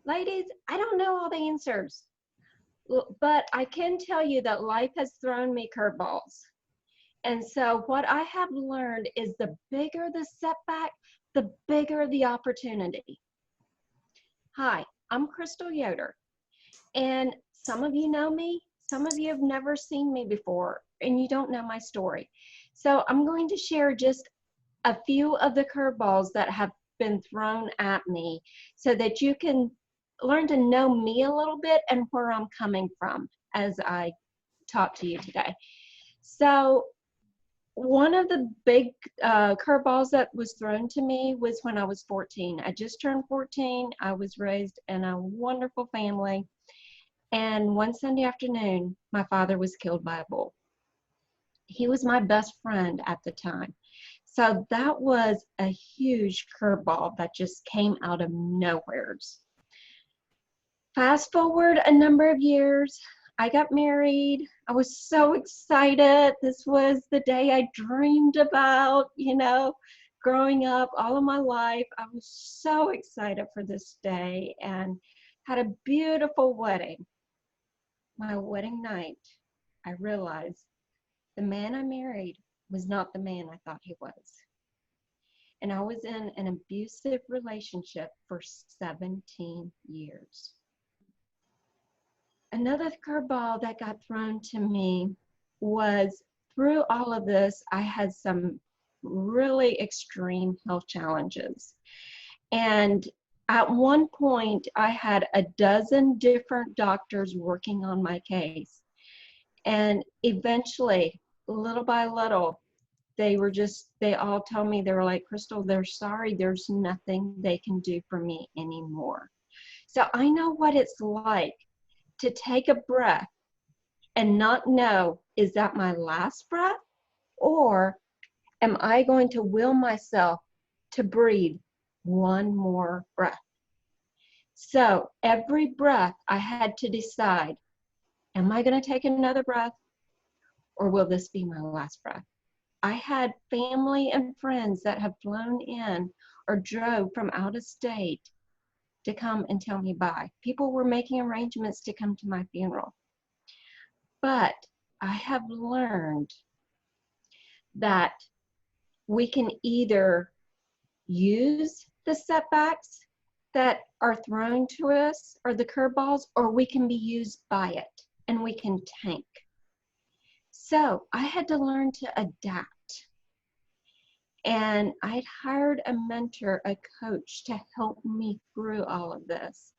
Ladies, I don't know all the answers, but I can tell you that life has thrown me curveballs. And so what I have learned is the bigger the setback, the bigger the opportunity. Hi, I'm Crystal Yoder, and some of you know me, some of you have never seen me before, and you don't know my story. So I'm going to share just a few of the curveballs that have been thrown at me so that you can learn to know me a little bit and where I'm coming from as I talk to you today. So one of the big curveballs that was thrown to me was when I was 14. I just turned 14. I was raised in a wonderful family. And one Sunday afternoon, my father was killed by a bull. He was my best friend at the time. So that was a huge curveball that just came out of nowhere. Fast forward a number of years, I got married. I was so excited. This was the day I dreamed about, growing up all of my life. I was so excited for this day and had a beautiful wedding. My wedding night, I realized the man I married was not the man I thought he was. And I was in an abusive relationship for 17 years. Another curveball that got thrown to me was through all of this, I had some really extreme health challenges. And at one point, I had a dozen different doctors working on my case. And eventually, little by little, they all told me, they were like, Crystal, they're sorry, there's nothing they can do for me anymore. So I know what it's like to take a breath and not know, is that my last breath? Or am I going to will myself to breathe one more breath? So every breath I had to decide, am I going to take another breath? Or will this be my last breath? I had family and friends that have flown in or drove from out of state to come and tell me bye. People were making arrangements to come to my funeral. But I have learned that we can either use the setbacks that are thrown to us or the curveballs, or we can be used by it and we can tank. So I had to learn to adapt. And I'd hired a mentor, a coach to help me through all of this.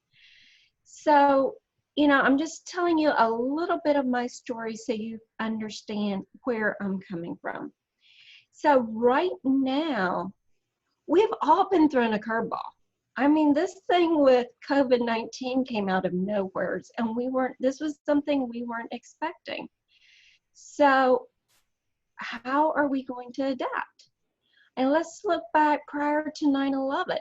So, I'm just telling you a little bit of my story so you understand where I'm coming from. So right now, we've all been thrown a curveball. I mean, this thing with COVID-19 came out of nowhere, and this was something we weren't expecting. So how are we going to adapt? And let's look back prior to 9/11.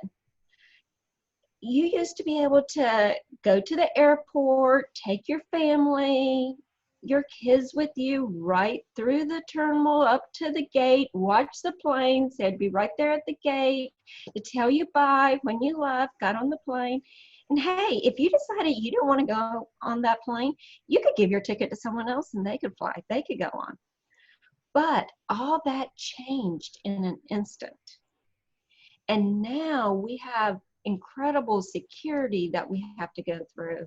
You used to be able to go to the airport, take your family, your kids with you right through the terminal up to the gate, watch the planes. They'd be right there at the gate to tell you bye when you left, got on the plane. And hey, if you decided you didn't want to go on that plane, you could give your ticket to someone else and they could fly, they could go on. But all that changed in an instant. And now we have incredible security that we have to go through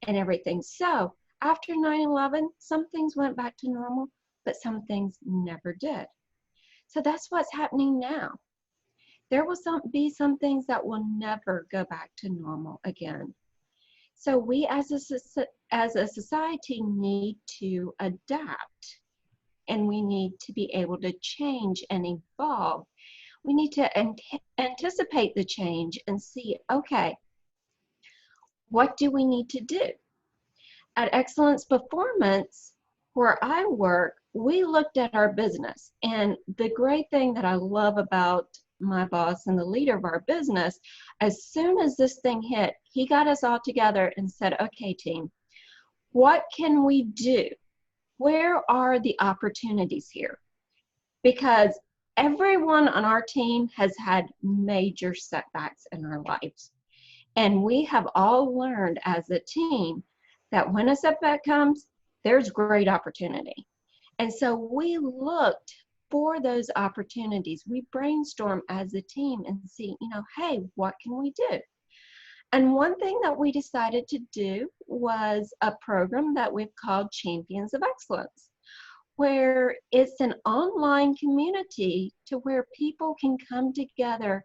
and everything. So after 9/11, some things went back to normal, but some things never did. So that's what's happening now. There will be some things that will never go back to normal again. So we as a society need to adapt, and we need to be able to change and evolve. We need to anticipate the change and see, okay, what do we need to do? At Excellence Performance, where I work, we looked at our business. And the great thing that I love about my boss and the leader of our business, as soon as this thing hit, he got us all together and said, okay, team, what can we do? Where are the opportunities here? Because everyone on our team has had major setbacks in our lives. And we have all learned as a team that when a setback comes, there's great opportunity. And so we looked for those opportunities. We brainstorm as a team and see, hey, what can we do? And one thing that we decided to do was a program that we've called Champions of Excellence, where it's an online community to where people can come together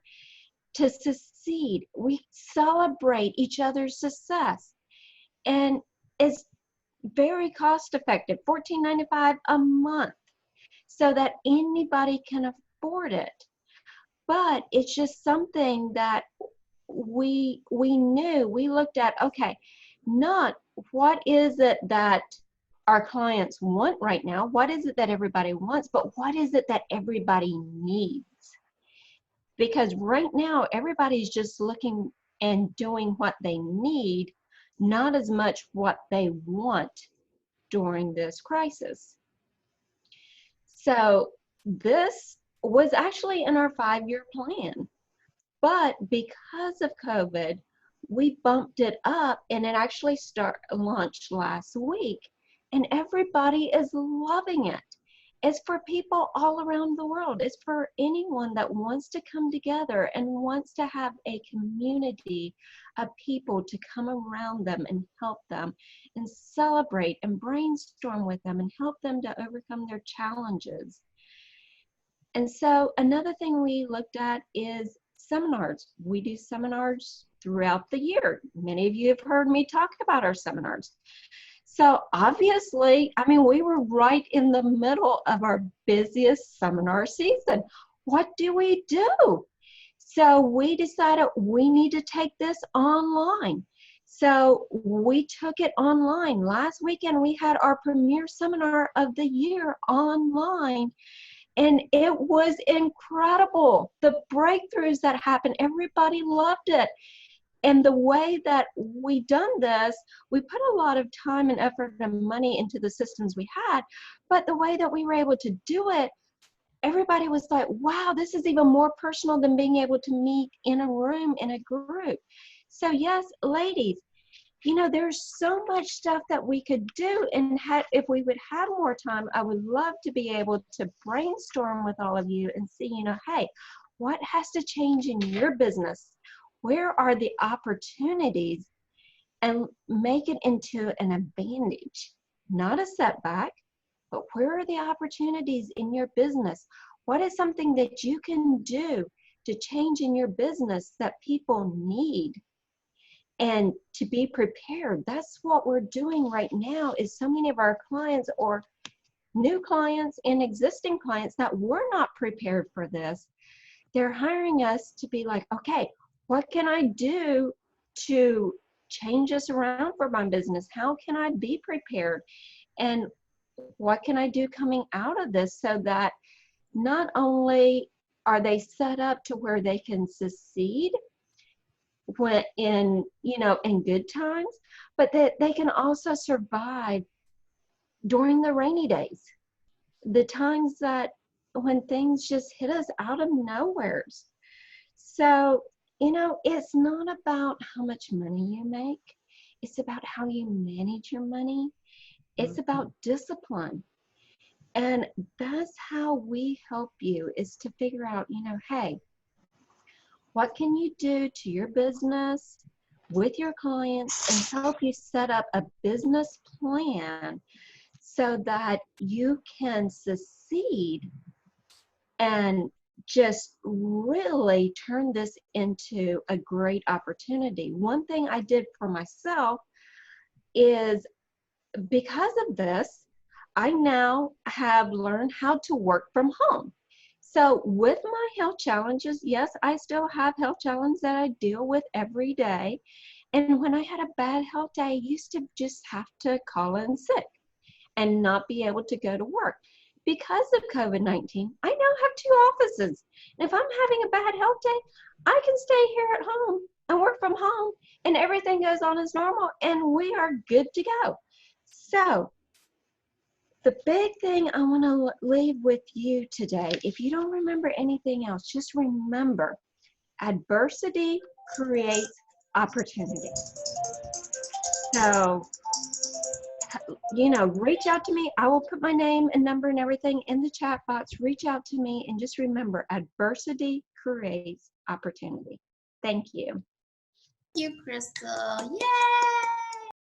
to succeed. We celebrate each other's success. And it's very cost effective, $14.95 a month, so that anybody can afford it. But it's just something that we knew, we looked at, okay, not what is it that our clients want right now, what is it that everybody wants, but what is it that everybody needs? Because right now, everybody's just looking and doing what they need, not as much what they want during this crisis. So this was actually in our 5-year plan. But because of COVID, we bumped it up, and it actually launched last week. And everybody is loving it. It's for people all around the world. It's for anyone that wants to come together and wants to have a community of people to come around them and help them and celebrate and brainstorm with them and help them to overcome their challenges. And so another thing we looked at is seminars. We do seminars throughout the year. Many of you have heard me talk about our seminars. So obviously, we were right in the middle of our busiest seminar season. What do we do? So we decided we need to take this online. So we took it online. Last weekend, we had our premier seminar of the year online. And it was incredible. The breakthroughs that happened, everybody loved it. And the way that we done this, we put a lot of time and effort and money into the systems we had, but the way that we were able to do it, everybody was like, wow, this is even more personal than being able to meet in a room in a group. So yes, ladies, there's so much stuff that we could do, and if we would have more time, I would love to be able to brainstorm with all of you and see, hey, what has to change in your business? Where are the opportunities? And make it into an advantage, not a setback, but where are the opportunities in your business? What is something that you can do to change in your business that people need? And to be prepared. That's what we're doing right now. Is so many of our clients or new clients and existing clients that were not prepared for this, they're hiring us to be like, okay, what can I do to change this around for my business? How can I be prepared? And what can I do coming out of this so that not only are they set up to where they can succeed when in good times, but that they can also survive during the rainy days, the times that when things just hit us out of nowheres. So it's not about how much money you make, it's about how you manage your money. It's about discipline. And that's how we help you, is to figure out, hey, what can you do to your business with your clients and help you set up a business plan so that you can succeed and just really turn this into a great opportunity. One thing I did for myself is, because of this, I now have learned how to work from home. So with my health challenges, yes, I still have health challenges that I deal with every day. And when I had a bad health day, I used to just have to call in sick and not be able to go to work. Because of COVID-19, I now have 2 offices. And if I'm having a bad health day, I can stay here at home and work from home, and everything goes on as normal, and we are good to go. So the big thing I want to leave with you today, if you don't remember anything else, just remember, adversity creates opportunity. So, you know, reach out to me. I will put my name and number and everything in the chat box. Reach out to me, and just remember, adversity creates opportunity. Thank you. Thank you, Crystal. Yay!